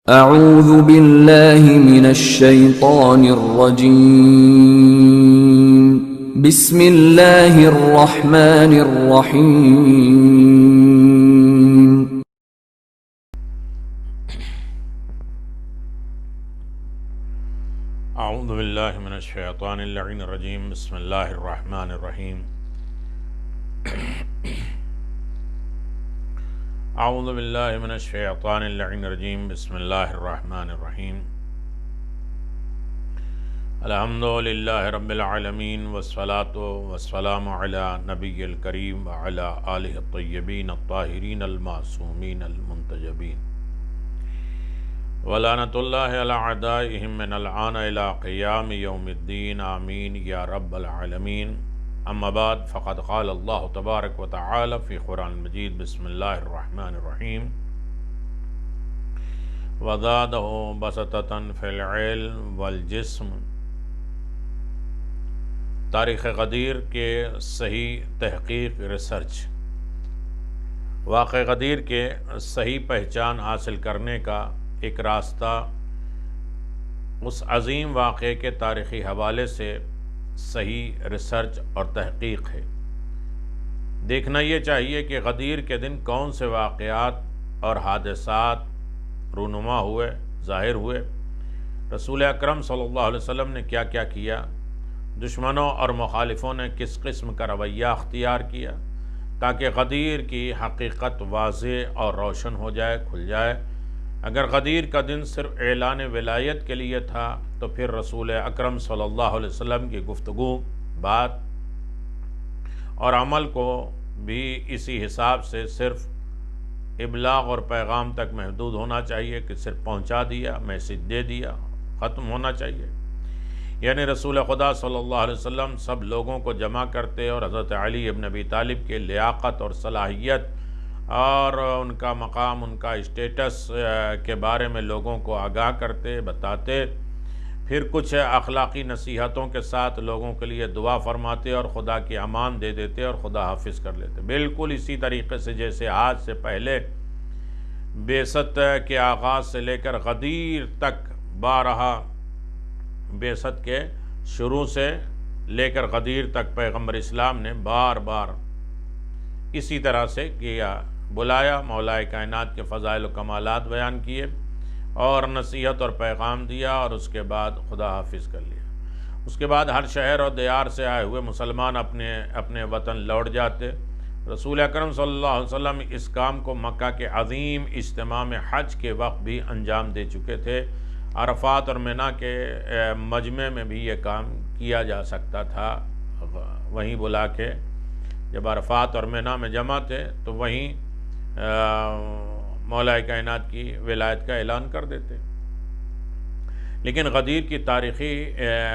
اعوذ باللہ من الشیطان الرجیم بسم اللہ الرحمن الرحیم اعوذ باللہ من الشیطان اللعین الرجیم بسم اللہ الرحمن الرحیم اعوذ باللہ من الشیطان اللعین الرجیم بسم اللہ الرحمن الرحیم الحمدللہ رب العالمین والصلاة والسلام علی نبی الکریم وعلی آلہ الطیبین الطاہرین المعصومین المنتجبین ولعنۃ اللہ علی اعدائہم من الآن الی قیام یوم الدین آمین یا رب العالمین اما بعد فقد قال اللہ تبارک و تعالی فی قرآن المجید بسم اللہ الرحمن الرحیم وزادہ بسطۃ فی العلم والجسم۔ تاریخ غدیر کے صحیح تحقیق ریسرچ۔ واقع غدیر کے صحیح پہچان حاصل کرنے کا ایک راستہ اس عظیم واقعے کے تاریخی حوالے سے صحیح ریسرچ اور تحقیق ہے۔ دیکھنا یہ چاہیے کہ غدیر کے دن کون سے واقعات اور حادثات رونما ہوئے، ظاہر ہوئے، رسول اکرم صلی اللہ علیہ وسلم نے کیا کیا کیا، دشمنوں اور مخالفوں نے کس قسم کا رویہ اختیار کیا، تاکہ غدیر کی حقیقت واضح اور روشن ہو جائے، کھل جائے۔ اگر غدیر کا دن صرف اعلان ولایت کے لیے تھا تو پھر رسول اکرم صلی اللہ علیہ وسلم کی گفتگو، بات اور عمل کو بھی اسی حساب سے صرف ابلاغ اور پیغام تک محدود ہونا چاہیے کہ صرف پہنچا دیا، میسج دے دیا، ختم ہونا چاہیے۔ یعنی رسول خدا صلی اللہ علیہ وسلم سب لوگوں کو جمع کرتے اور حضرت علی ابن ابی طالب کے لیاقت اور صلاحیت اور ان کا مقام، ان کا اسٹیٹس کے بارے میں لوگوں کو آگاہ کرتے، بتاتے، پھر کچھ اخلاقی نصیحتوں کے ساتھ لوگوں کے لیے دعا فرماتے اور خدا کی امان دے دیتے اور خدا حافظ کر لیتے۔ بالکل اسی طریقے سے جیسے آج سے پہلے بعثت کے آغاز سے لے کر غدیر تک بارہا، بعثت کے شروع سے لے کر غدیر تک پیغمبر اسلام نے بار بار اسی طرح سے کیا، بلایا، مولا کائنات کے فضائل و کمالات بیان کیے اور نصیحت اور پیغام دیا اور اس کے بعد خدا حافظ کر لیا۔ اس کے بعد ہر شہر اور دیار سے آئے ہوئے مسلمان اپنے وطن لوٹ جاتے۔ رسول اکرم صلی اللہ علیہ وسلم اس کام کو مکہ کے عظیم اجتماع میں حج کے وقت بھی انجام دے چکے تھے۔ عرفات اور منی کے مجمع میں بھی یہ کام کیا جا سکتا تھا، وہیں بلا کے جب عرفات اور منی میں جمع تھے تو وہیں مولا کائنات کی ولایت کا اعلان کر دیتے۔ لیکن غدیر کی تاریخی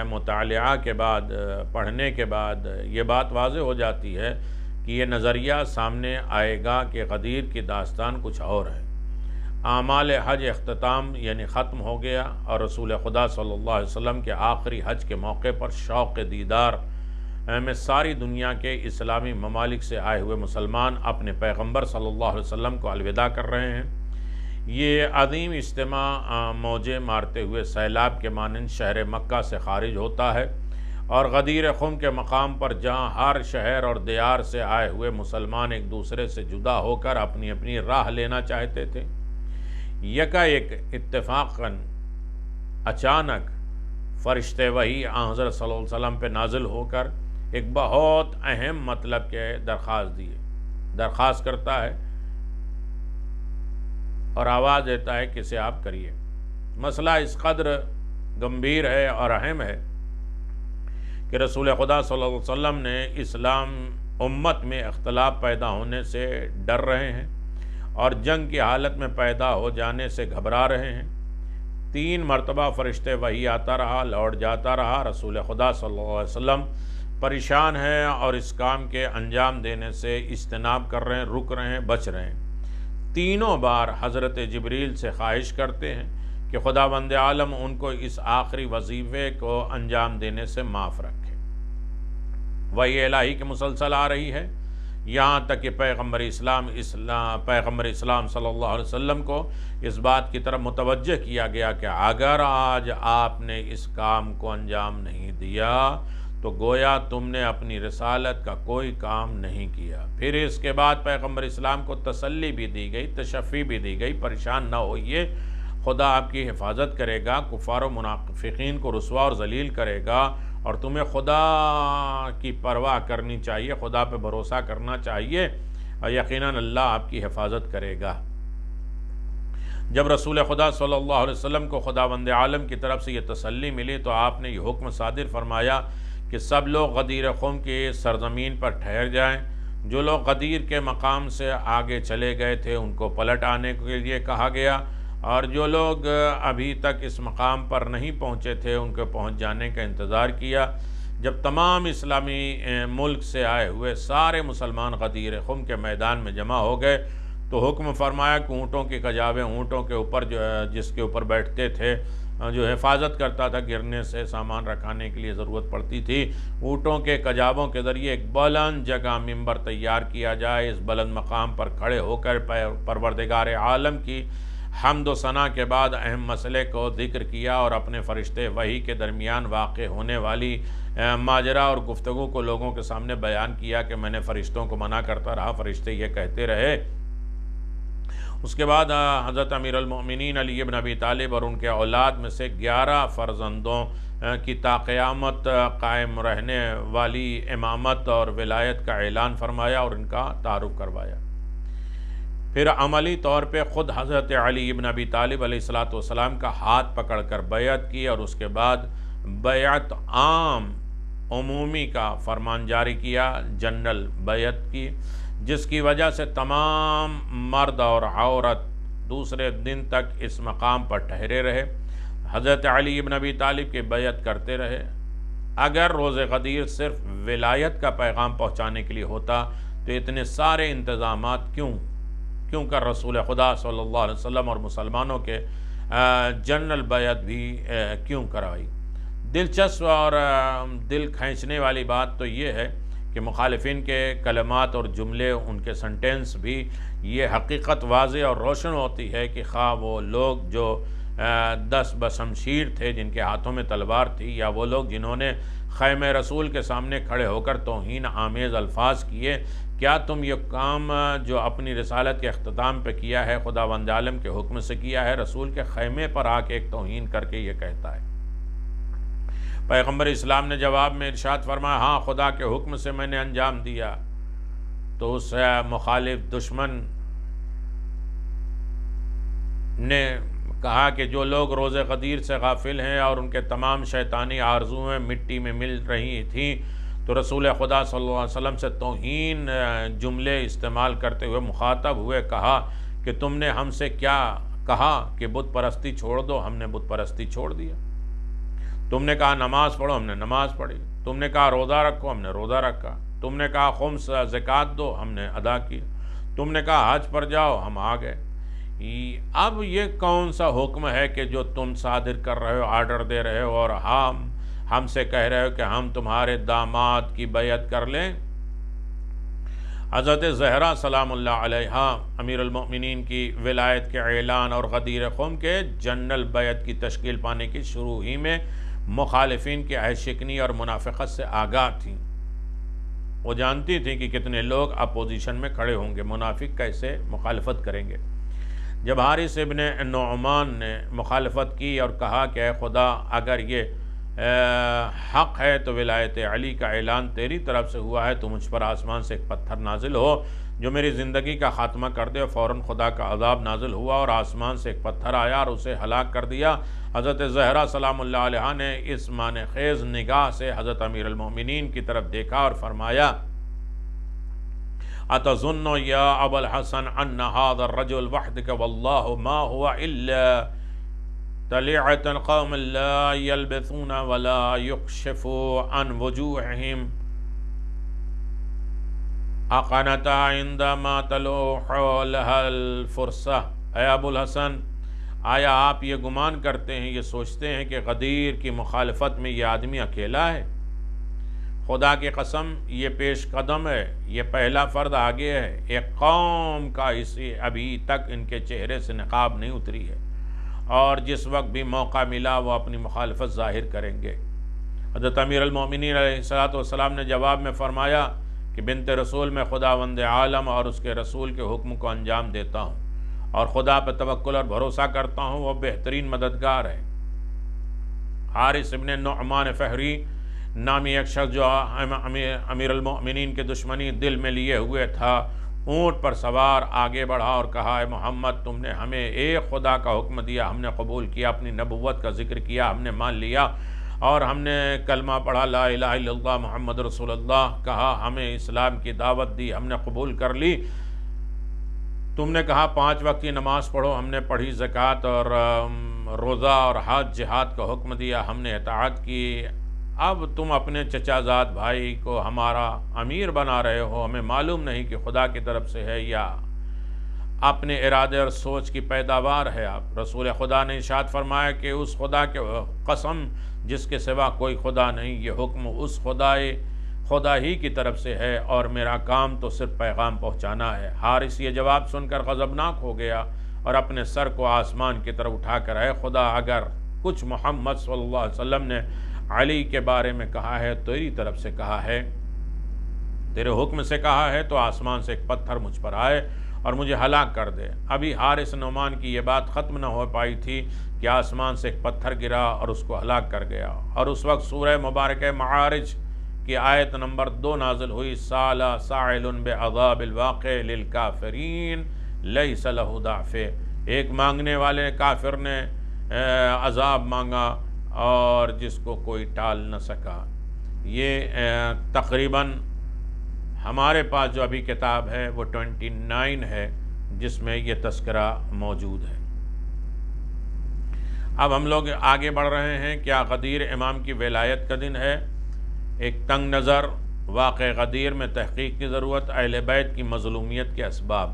مطالعہ کے بعد، پڑھنے کے بعد یہ بات واضح ہو جاتی ہے کہ یہ نظریہ سامنے آئے گا کہ غدیر کی داستان کچھ اور ہے۔ اعمال حج اختتام یعنی ختم ہو گیا اور رسول خدا صلی اللہ علیہ وسلم کے آخری حج کے موقع پر شوق دیدار میں ساری دنیا کے اسلامی ممالک سے آئے ہوئے مسلمان اپنے پیغمبر صلی اللہ علیہ وسلم کو الوداع کر رہے ہیں۔ یہ عظیم اجتماع موجیں مارتے ہوئے سیلاب کے مانند شہر مکہ سے خارج ہوتا ہے اور غدیر خم کے مقام پر جہاں ہر شہر اور دیار سے آئے ہوئے مسلمان ایک دوسرے سے جدا ہو کر اپنی اپنی راہ لینا چاہتے تھے، یکا ایک اتفاقاً اچانک فرشتے وحی حضرت صلی اللہ علیہ وسلم پہ نازل ہو کر ایک بہت اہم مطلب کے درخواست کرتا ہے اور آواز دیتا ہے کہ اسے آپ کریے۔ مسئلہ اس قدر گمبھیر ہے اور اہم ہے کہ رسول خدا صلی اللہ علیہ وسلم نے اسلام امت میں اختلاف پیدا ہونے سے ڈر رہے ہیں اور جنگ کی حالت میں پیدا ہو جانے سے گھبرا رہے ہیں۔ 3 مرتبہ فرشتے وحی آتا رہا، لوٹ جاتا رہا، رسول خدا صلی اللہ علیہ وسلم پریشان ہیں اور اس کام کے انجام دینے سے اجتناب کر رہے ہیں، رک رہے ہیں، بچ رہے ہیں۔ تینوں بار حضرت جبریل سے خواہش کرتے ہیں کہ خداوند عالم ان کو اس آخری وظیفے کو انجام دینے سے معاف رکھے۔ وحی الہی کی مسلسل آ رہی ہے یہاں تک کہ پیغمبر اسلام صلی اللہ علیہ وسلم کو اس بات کی طرف متوجہ کیا گیا کہ اگر آج آپ نے اس کام کو انجام نہیں دیا تو گویا تم نے اپنی رسالت کا کوئی کام نہیں کیا۔ پھر اس کے بعد پیغمبر اسلام کو تسلی بھی دی گئی، تشفی بھی دی گئی، پریشان نہ ہوئیے، خدا آپ کی حفاظت کرے گا، کفار و منافقین کو رسوا اور ذلیل کرے گا، اور تمہیں خدا کی پرواہ کرنی چاہیے، خدا پہ بھروسہ کرنا چاہیے، اور یقیناً اللہ آپ کی حفاظت کرے گا۔ جب رسول خدا صلی اللہ علیہ وسلم کو خداوند عالم کی طرف سے یہ تسلی ملی تو آپ نے یہ حکم صادر فرمایا کہ سب لوگ غدیر قوم کی سرزمین پر ٹھہر جائیں۔ جو لوگ غدیر کے مقام سے آگے چلے گئے تھے ان کو پلٹ آنے کے لیے کہا گیا، اور جو لوگ ابھی تک اس مقام پر نہیں پہنچے تھے ان کے پہنچ جانے کا انتظار کیا۔ جب تمام اسلامی ملک سے آئے ہوئے سارے مسلمان غدیر قوم کے میدان میں جمع ہو گئے تو حکم فرمایا کہ اونٹوں کی کجاویں، اونٹوں کے اوپر جس کے اوپر بیٹھتے تھے، جو حفاظت کرتا تھا، گرنے سے سامان رکھانے کے لیے ضرورت پڑتی تھی، اونٹوں کے کجاووں کے ذریعے ایک بلند جگہ ممبر تیار کیا جائے۔ اس بلند مقام پر کھڑے ہو کر پروردگار عالم کی حمد و ثنا کے بعد اہم مسئلے کو ذکر کیا اور اپنے فرشتے وحی کے درمیان واقع ہونے والی ماجرا اور گفتگو کو لوگوں کے سامنے بیان کیا کہ میں نے فرشتوں کو منع کرتا رہا، فرشتے یہ کہتے رہے۔ اس کے بعد حضرت امیر المؤمنین علی بن ابی طالب اور ان کے اولاد میں سے 11 فرزندوں کی تا قیامت قائم رہنے والی امامت اور ولایت کا اعلان فرمایا اور ان کا تعارف کروایا۔ پھر عملی طور پہ خود حضرت علی بن ابی طالب علیہ السلام کا ہاتھ پکڑ کر بیعت کی اور اس کے بعد بیعت عام عمومی کا فرمان جاری کیا، جنرل بیعت کی، جس کی وجہ سے تمام مرد اور عورت دوسرے دن تک اس مقام پر ٹھہرے رہے، حضرت علی بن ابی طالب کی بیعت کرتے رہے۔ اگر روز غدیر صرف ولایت کا پیغام پہنچانے کے لیے ہوتا تو اتنے سارے انتظامات کیوں کر رسول خدا صلی اللہ علیہ وسلم اور مسلمانوں کے جنرل بیعت بھی کیوں کروائی؟ دلچسپ اور دل کھینچنے والی بات تو یہ ہے کہ مخالفین کے کلمات اور جملے، ان کے سنٹینس بھی یہ حقیقت واضح اور روشن ہوتی ہے کہ خواہ وہ لوگ جو 10 بشمشیر تھے جن کے ہاتھوں میں تلوار تھی، یا وہ لوگ جنہوں نے خیمہ رسول کے سامنے کھڑے ہو کر توہین آمیز الفاظ کیے، کیا تم یہ کام جو اپنی رسالت کے اختتام پہ کیا ہے خداوند عالم کے حکم سے کیا ہے؟ رسول کے خیمے پر آ کے ایک توہین کر کے یہ کہتا ہے۔ پیغمبر اسلام نے جواب میں ارشاد فرمایا، ہاں خدا کے حکم سے میں نے انجام دیا۔ تو اس مخالف دشمن نے کہا کہ جو لوگ روز غدیر سے غافل ہیں اور ان کے تمام شیطانی آرزویں مٹی میں مل رہی تھیں تو رسول خدا صلی اللہ علیہ وسلم سے توہین جملے استعمال کرتے ہوئے مخاطب ہوئے کہا کہ تم نے ہم سے کیا کہا کہ بت پرستی چھوڑ دو، ہم نے بت پرستی چھوڑ دیا۔ تم نے کہا نماز پڑھو، ہم نے نماز پڑھی۔ تم نے کہا روزہ رکھو، ہم نے روزہ رکھا۔ تم نے کہا خمس زکوٰۃ دو، ہم نے ادا کی۔ تم نے کہا حج پر جاؤ، ہم آ گئے۔ اب یہ کون سا حکم ہے کہ جو تم صادر کر رہے ہو، آرڈر دے رہے ہو، اور ہم سے کہہ رہے ہو کہ ہم تمہارے داماد کی بیعت کر لیں؟ حضرت زہرا سلام اللہ علیہا امیر المؤمنین کی ولایت کے اعلان اور غدیر قوم کے جنرل بیعت کی تشکیل پانے کی شروع ہی میں مخالفین کی عہد شکنی اور منافقت سے آگاہ تھیں۔ وہ جانتی تھیں کہ کتنے لوگ اپوزیشن میں کھڑے ہوں گے، منافق کیسے مخالفت کریں گے۔ جب حارث ابن نعمان نے مخالفت کی اور کہا کہ اے خدا، اگر یہ حق ہے تو ولایت علی کا اعلان تیری طرف سے ہوا ہے تو مجھ پر آسمان سے ایک پتھر نازل ہو جو میری زندگی کا خاتمہ کر دے، اور فوراً خدا کا عذاب نازل ہوا اور آسمان سے ایک پتھر آیا اور اسے ہلاک کر دیا۔ حضرت زہرا سلام اللہ علیہا نے اس معنی خیز نگاہ سے حضرت امیر المؤمنین کی طرف دیکھا اور فرمایا، أتظن يا أبا الحسن أن هذا الرجل وحدك والله ما هو إلا طليعة قوم لا يلبثون ولا يكشف عن وجوههم أقنتا عندما تلوح لها الفرصة۔ اے ابو الحسن، آیا آپ یہ گمان کرتے ہیں، یہ سوچتے ہیں کہ غدیر کی مخالفت میں یہ آدمی اکیلا ہے؟ خدا کی قسم یہ پیش قدم ہے، یہ پہلا فرد آگے ہے، ایک قوم کا اسی ابھی تک ان کے چہرے سے نقاب نہیں اتری ہے، اور جس وقت بھی موقع ملا وہ اپنی مخالفت ظاہر کریں گے۔ حضرت امیر المومنین علیہ السلام نے جواب میں فرمایا کہ بنت رسول میں خداوند عالم اور اس کے رسول کے حکم کو انجام دیتا ہوں، اور خدا پہ توکل اور بھروسہ کرتا ہوں، وہ بہترین مددگار ہے۔ حارث ابن نعمان فہری نامی ایک شخص جو امیر المؤمنین کے دشمنی دل میں لیے ہوئے تھا، اونٹ پر سوار آگے بڑھا اور کہا، اے محمد، تم نے ہمیں ایک خدا کا حکم دیا، ہم نے قبول کیا، اپنی نبوت کا ذکر کیا، ہم نے مان لیا، اور ہم نے کلمہ پڑھا، لا الہ الا اللہ محمد رسول اللہ کہا، ہمیں اسلام کی دعوت دی، ہم نے قبول کر لی۔ تم نے کہا 5 وقت کی نماز پڑھو، ہم نے پڑھی، زکوٰۃ اور روزہ اور حج جہاد کا حکم دیا، ہم نے اطاعت کی۔ اب تم اپنے چچا زاد بھائی کو ہمارا امیر بنا رہے ہو، ہمیں معلوم نہیں کہ خدا کی طرف سے ہے یا اپنے ارادے اور سوچ کی پیداوار ہے۔ آپ رسول خدا نے ارشاد فرمایا کہ اس خدا کے قسم جس کے سوا کوئی خدا نہیں، یہ حکم اس خدا ہی کی طرف سے ہے، اور میرا کام تو صرف پیغام پہنچانا ہے۔ حارث یہ جواب سن کر غضبناک ہو گیا اور اپنے سر کو آسمان کی طرف اٹھا کر، اے خدا، اگر کچھ محمد صلی اللہ علیہ وسلم نے علی کے بارے میں کہا ہے، تیری طرف سے کہا ہے، تیرے حکم سے کہا ہے، تو آسمان سے ایک پتھر مجھ پر آئے اور مجھے ہلاک کر دے۔ ابھی حارث نعمان کی یہ بات ختم نہ ہو پائی تھی کہ آسمان سے ایک پتھر گرا اور اس کو ہلاک کر گیا، اور اس وقت سورہ مبارکہ معارج کی آیت نمبر 2 نازل ہوئی، سال سائل بعذاب الواقع للکافرین لیس لہ دافع۔ ایک مانگنے والے کافر نے عذاب مانگا اور جس کو کوئی ٹال نہ سکا۔ یہ تقریباً ہمارے پاس جو ابھی کتاب ہے وہ 29 ہے جس میں یہ تذکرہ موجود ہے۔ اب ہم لوگ آگے بڑھ رہے ہیں۔ کیا غدیر امام کی ولایت کا دن ہے؟ ایک تنگ نظر واقع غدیر میں تحقیق کی ضرورت، اہل بیت کی مظلومیت کے اسباب۔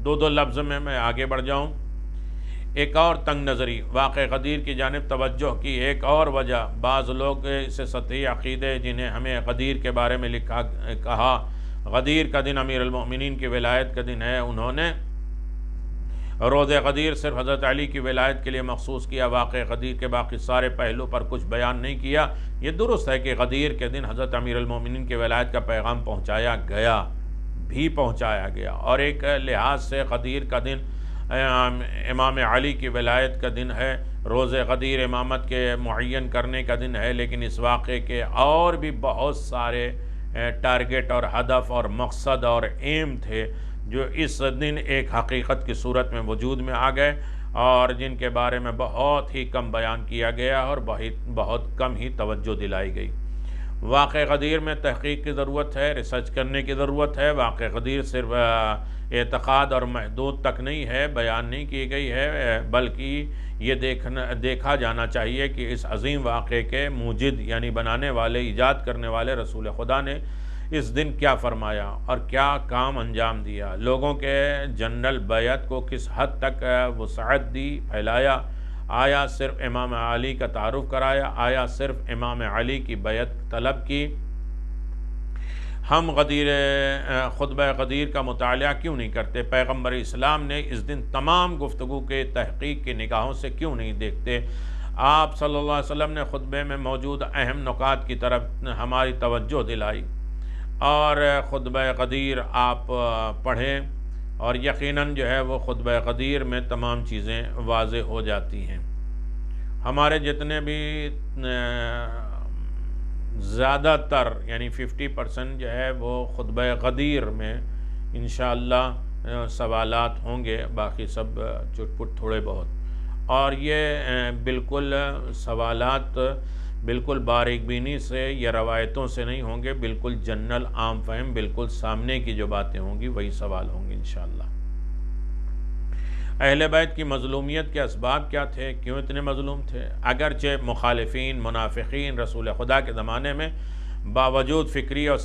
دو لفظ میں آگے بڑھ جاؤں۔ ایک اور تنگ نظری واقع غدیر کی جانب توجہ کی ایک اور وجہ، بعض لوگ اسے سطحی عقیدے جنہیں ہمیں غدیر کے بارے میں کہا غدیر کا دن امیر المؤمنین کی ولایت کا دن ہے، انہوں نے روز غدیر صرف حضرت علی کی ولایت کے لیے مخصوص کیا، واقع غدیر کے باقی سارے پہلو پر کچھ بیان نہیں کیا۔ یہ درست ہے کہ غدیر کے دن حضرت امیر المؤمنین کی ولایت کا پیغام پہنچایا گیا، اور ایک لحاظ سے غدیر کا دن امام علی کی ولایت کا دن ہے۔ روز غدیر امامت کے معین کرنے کا دن ہے، لیکن اس واقعے کے اور بھی بہت سارے ٹارگٹ اور ہدف اور مقصد اور ایم تھے جو اس دن ایک حقیقت کی صورت میں وجود میں آ گئے، اور جن کے بارے میں بہت ہی کم بیان کیا گیا اور بہت کم ہی توجہ دلائی گئی۔ واقع غدیر میں تحقیق کی ضرورت ہے، ریسرچ کرنے کی ضرورت ہے۔ واقع غدیر صرف اعتقاد اور محدود تک نہیں ہے، بیان نہیں کی گئی ہے، بلکہ یہ دیکھا جانا چاہیے کہ اس عظیم واقعے کے موجد یعنی بنانے والے، ایجاد کرنے والے رسول خدا نے اس دن کیا فرمایا اور کیا کام انجام دیا، لوگوں کے جنرل بیعت کو کس حد تک وسعت دی، پھیلایا، آیا صرف امام علی کا تعارف کرایا، آیا صرف امام علی کی بیعت طلب کی۔ ہم خطبہ غدیر کا مطالعہ کیوں نہیں کرتے؟ پیغمبر اسلام نے اس دن تمام گفتگو کے تحقیق کی نگاہوں سے کیوں نہیں دیکھتے؟ آپ صلی اللہ علیہ وسلم نے خطبے میں موجود اہم نکات کی طرف ہماری توجہ دلائی، اور خطبہ غدیر آپ پڑھیں اور یقیناً جو ہے وہ خطبہ غدیر میں تمام چیزیں واضح ہو جاتی ہیں۔ ہمارے جتنے بھی زیادہ تر یعنی 50% جو ہے وہ خطبہ غدیر میں انشاءاللہ سوالات ہوں گے، باقی سب چٹ پٹ تھوڑے بہت، اور یہ بالکل سوالات بالکل باریک بینی سے یا روایتوں سے نہیں ہوں گے، بالکل جنرل عام فہم، بالکل سامنے کی جو باتیں ہوں گی وہی سوال ہوں گے انشاءاللہ۔ اہل بیت کی مظلومیت کے اسباب کیا تھے؟ کیوں اتنے مظلوم تھے؟ اگرچہ مخالفین، منافقین رسول خدا کے زمانے میں باوجود فکری اور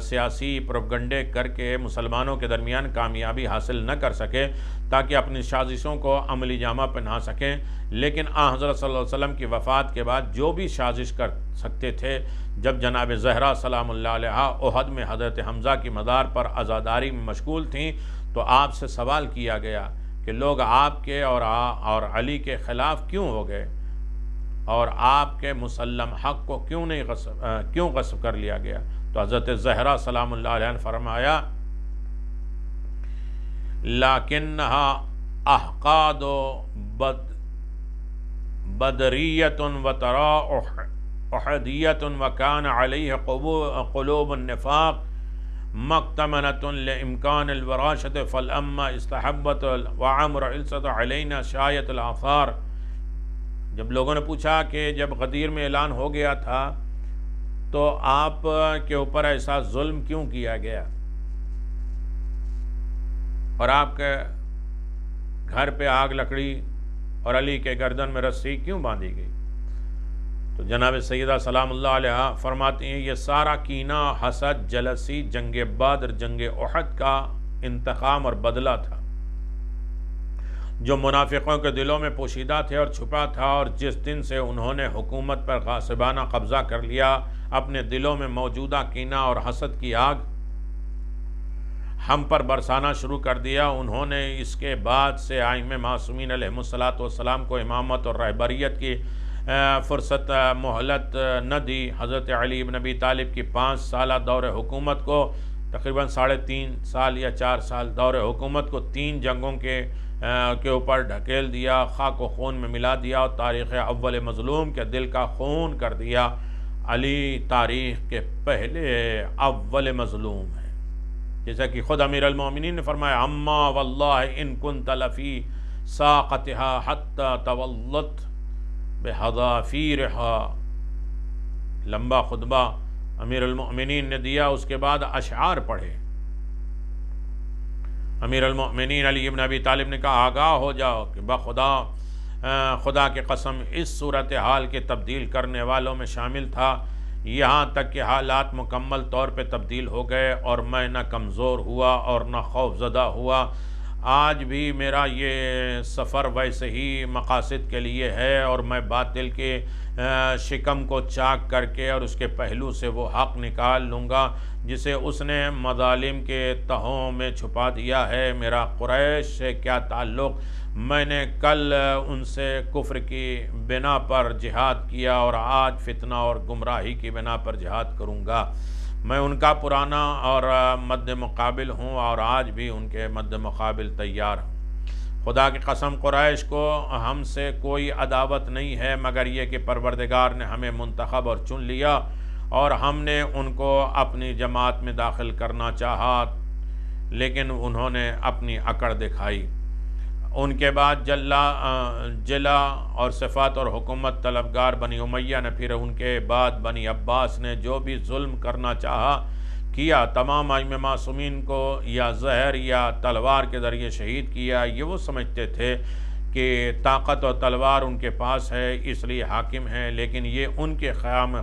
سیاسی پروپگنڈے کر کے مسلمانوں کے درمیان کامیابی حاصل نہ کر سکے تاکہ اپنی سازشوں کو عملی جامہ پہنا سکیں، لیکن حضرت صلی اللہ علیہ وسلم کی وفات کے بعد جو بھی سازش کر سکتے تھے، جب جناب زہرا سلام اللہ علیہا احد میں حضرت حمزہ کی مزار پر عزاداری میں مشغول تھیں، تو آپ سے سوال کیا گیا کہ لوگ آپ کے اور علی کے خلاف کیوں ہو گئے، اور آپ کے مسلم حق کو کیوں غصب کر لیا گیا؟ تو حضرت زہرا سلام اللہ علیہ نے فرمایا لَكِنَّهَا أَحْقَادُ بَدْرِيَّةٌ وَتَرَاءُ أُحْدِيَّةٌ وَكَانَ عَلَيْهِ قُلُوبُ النِّفَاقِ مَكْتَمَنَةٌ لِإِمْكَانِ الْوَرَاشَةِ فَالْأَمَّا اسْتَحَبَّتْ وَعَمْرَ عِلْسَةَ عَلَيْنَا شَايَةُ الْآثَارِ۔ جب لوگوں نے پوچھا کہ جب غدیر میں اعلان ہو گیا تھا تو آپ کے اوپر ایسا ظلم کیوں کیا گیا اور آپ کے گھر پہ آگ لکڑی اور علی کے گردن میں رسی کیوں باندھی گئی؟ تو جناب سیدہ سلام اللہ علیہ فرماتی ہیں یہ سارا کینہ، حسد، جلسی جنگ بدر، جنگ احد کا انتقام اور بدلہ تھا جو منافقوں کے دلوں میں پوشیدہ تھے اور چھپا تھا، اور جس دن سے انہوں نے حکومت پر غاصبانہ قبضہ کر لیا، اپنے دلوں میں موجودہ کینہ اور حسد کی آگ ہم پر برسانا شروع کر دیا، انہوں نے اس کے بعد سے ائمہ معصومین علیہم الصلاۃ والسلام کو امامت اور رہبریت کی فرصت مہلت نہ دی۔ حضرت علی بن ابی طالب کی 5 سالہ دور حکومت کو تقریباً 3.5 سال یا 4 سال دور حکومت کو 3 جنگوں کے اوپر ڈھکیل دیا، خاک و خون میں ملا دیا اور تاریخ اول مظلوم کے دل کا خون کر دیا۔ علی تاریخ کے پہلے اول مظلوم ہیں، جیسا کہ خود امیر المومنین نے فرمایا اما واللہ ان کنت لفی ساقتها حتی تولت بحذافیرها۔ لمبا خطبہ امیر المومنین نے دیا، اس کے بعد اشعار پڑھے۔ امیر المومنین علی بن ابی طالب نے کہا آگاہ ہو جاؤ کہ خدا کی قسم اس صورتحال کے تبدیل کرنے والوں میں شامل تھا، یہاں تک کہ حالات مکمل طور پہ تبدیل ہو گئے اور میں نہ کمزور ہوا اور نہ خوف زدہ ہوا۔ آج بھی میرا یہ سفر ویسے ہی مقاصد کے لیے ہے اور میں باطل کے شکم کو چاک کر کے اور اس کے پہلو سے وہ حق نکال لوں گا جسے اس نے مظالم کے تہوں میں چھپا دیا ہے۔ میرا قریش سے کیا تعلق، میں نے کل ان سے کفر کی بنا پر جہاد کیا اور آج فتنہ اور گمراہی کی بنا پر جہاد کروں گا۔ میں ان کا پرانا اور مد مقابل ہوں اور آج بھی ان کے مد مقابل تیار ہوں۔ خدا کی قسم قریش کو ہم سے کوئی عداوت نہیں ہے مگر یہ کہ پروردگار نے ہمیں منتخب اور چن لیا اور ہم نے ان کو اپنی جماعت میں داخل کرنا چاہا لیکن انہوں نے اپنی اکڑ دکھائی۔ ان کے بعد جلا اور صفات اور حکومت طلبگار بنی امیہ نے، پھر ان کے بعد بنی عباس نے جو بھی ظلم کرنا چاہا کیا۔ تمام ائمہ معصومین کو یا زہر یا تلوار کے ذریعے شہید کیا۔ یہ وہ سمجھتے تھے کہ طاقت اور تلوار ان کے پاس ہے اس لیے حاکم ہیں، لیکن یہ ان کے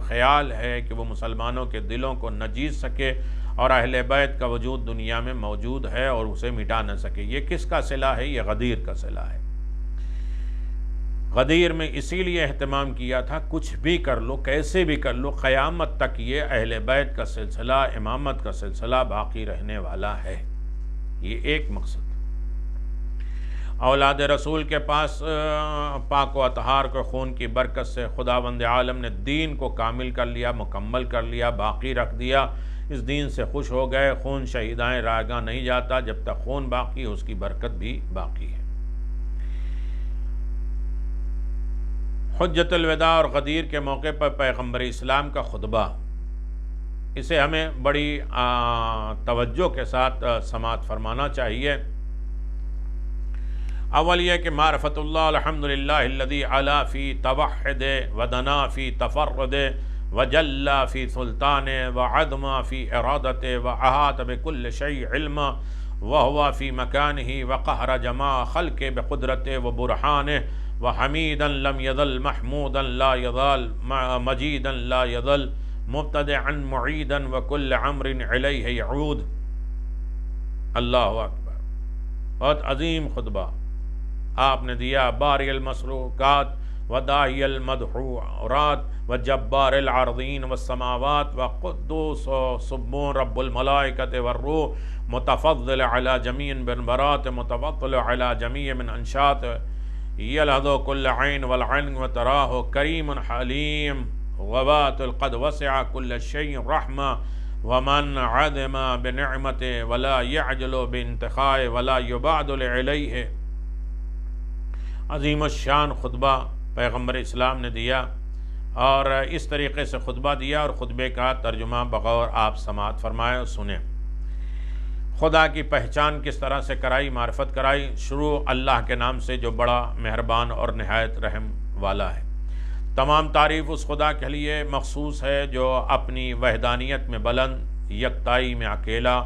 خیال ہے کہ وہ مسلمانوں کے دلوں کو نہ جیت سکے اور اہل بیت کا وجود دنیا میں موجود ہے اور اسے مٹا نہ سکے۔ یہ کس کا صلہ ہے؟ یہ غدیر کا صلہ ہے۔ غدیر میں اسی لیے اہتمام کیا تھا کچھ بھی کر لو، کیسے بھی کر لو، قیامت تک یہ اہل بیت کا سلسلہ، امامت کا سلسلہ باقی رہنے والا ہے۔ یہ ایک مقصد۔ اولاد رسول کے پاس پاک و اطہار کے خون کی برکت سے خداوند عالم نے دین کو کامل کر لیا، مکمل کر لیا، باقی رکھ دیا۔ اس دین سے خوش ہو گئے۔ خون شہیدائیں رائگاں نہیں جاتا، جب تک خون باقی اس کی برکت بھی باقی ہے۔ حجت الوداع اور غدیر کے موقع پر پیغمبر اسلام کا خطبہ، اسے ہمیں بڑی توجہ کے ساتھ سماعت فرمانا چاہیے۔ اول یہ کہ معرفت اللہ الحمدللہ الذی علا فی توحد ودنا فی تفرد وجل فی سلطان وعدم فی ارادت واحاط بکل شیء علم وهو فی مکانہ وقہر جماع خلق بقدرت وبرہان وحمیدا لم یظل محمودا لا یظل مجیدا لا یظل مبتدعا معیدا وکل امر الیہ یعود۔ اللہ اکبر، بہت عظیم خطبہ آپ نے دیا۔ باری المسروقات وداعی المدحورات وجبار العارضین والسماوات وقدوس سبون رب الملائکۃ والروح متفضل علی جمیع بنبرات متفضل علی جمیع من انشات یلحظ کل عین والعین وتراہ کریم حلیم غبات القد وسع کل شیء رحمہ ومن عدم بنعمت ولا يعجل بانتقاء ولا يبادل علیہ۔ عظیم الشان خطبہ پیغمبر اسلام نے دیا، اور اس طریقے سے خطبہ دیا، اور خطبے کا ترجمہ بغور آپ سماعت فرمائے اور سنیں۔ خدا کی پہچان کس طرح سے کرائی، معرفت کرائی۔ شروع اللہ کے نام سے جو بڑا مہربان اور نہایت رحم والا ہے۔ تمام تعریف اس خدا کے لیے مخصوص ہے جو اپنی وحدانیت میں بلند، یکتائی میں اکیلا،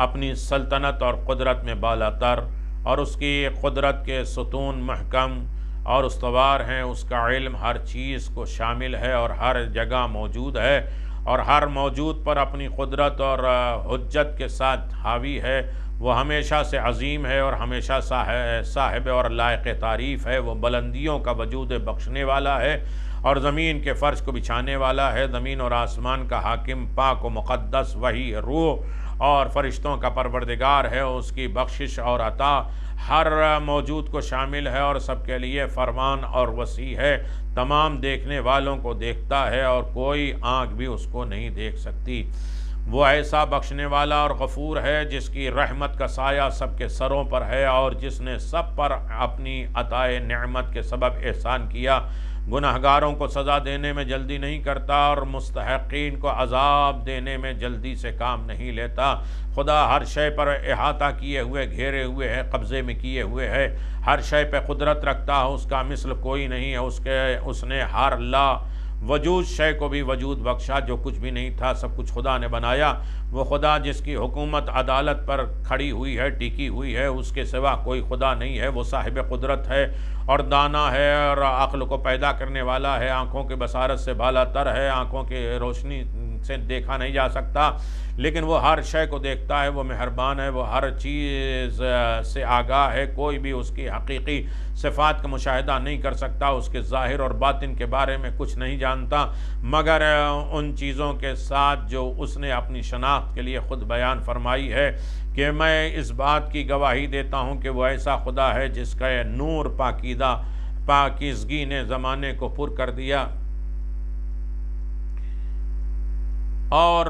اپنی سلطنت اور قدرت میں بالا تر، اور اس کی قدرت کے ستون محکم اور استوار ہیں۔ اس کا علم ہر چیز کو شامل ہے اور ہر جگہ موجود ہے، اور ہر موجود پر اپنی قدرت اور حجت کے ساتھ حاوی ہے۔ وہ ہمیشہ سے عظیم ہے اور ہمیشہ صاحب اور لائق تعریف ہے۔ وہ بلندیوں کا وجود بخشنے والا ہے اور زمین کے فرش کو بچھانے والا ہے۔ زمین اور آسمان کا حاکم، پاک و مقدس وہی روح اور فرشتوں کا پروردگار ہے۔ اس کی بخشش اور عطا ہر موجود کو شامل ہے اور سب کے لیے فرمان اور وسیع ہے۔ تمام دیکھنے والوں کو دیکھتا ہے اور کوئی آنکھ بھی اس کو نہیں دیکھ سکتی۔ وہ ایسا بخشنے والا اور غفور ہے جس کی رحمت کا سایہ سب کے سروں پر ہے، اور جس نے سب پر اپنی عطائے نعمت کے سبب احسان کیا۔ گناہگاروں کو سزا دینے میں جلدی نہیں کرتا اور مستحقین کو عذاب دینے میں جلدی سے کام نہیں لیتا۔ خدا ہر شے پر احاطہ کیے ہوئے، گھیرے ہوئے ہے، قبضے میں کیے ہوئے ہے، ہر شے پہ قدرت رکھتا ہے، اس کا مثل کوئی نہیں ہے۔ اس نے ہر لا وجود شے کو بھی وجود بخشا، جو کچھ بھی نہیں تھا سب کچھ خدا نے بنایا۔ وہ خدا جس کی حکومت عدالت پر کھڑی ہوئی ہے، ٹکی ہوئی ہے، اس کے سوا کوئی خدا نہیں ہے۔ وہ صاحب قدرت ہے اور دانا ہے اور عقل کو پیدا کرنے والا ہے۔ آنکھوں کی بصارت سے بالا تر ہے، آنکھوں کی روشنی سے دیکھا نہیں جا سکتا، لیکن وہ ہر شے کو دیکھتا ہے۔ وہ مہربان ہے، وہ ہر چیز سے آگاہ ہے۔ کوئی بھی اس کی حقیقی صفات کا مشاہدہ نہیں کر سکتا، اس کے ظاہر اور باطن کے بارے میں کچھ نہیں جانتا مگر ان چیزوں کے ساتھ جو اس نے اپنی شناخت کے لیے خود بیان فرمائی ہے کہ میں اس بات کی گواہی دیتا ہوں کہ وہ ایسا خدا ہے جس کا نور پاکیزگی نے زمانے کو پر کر دیا، اور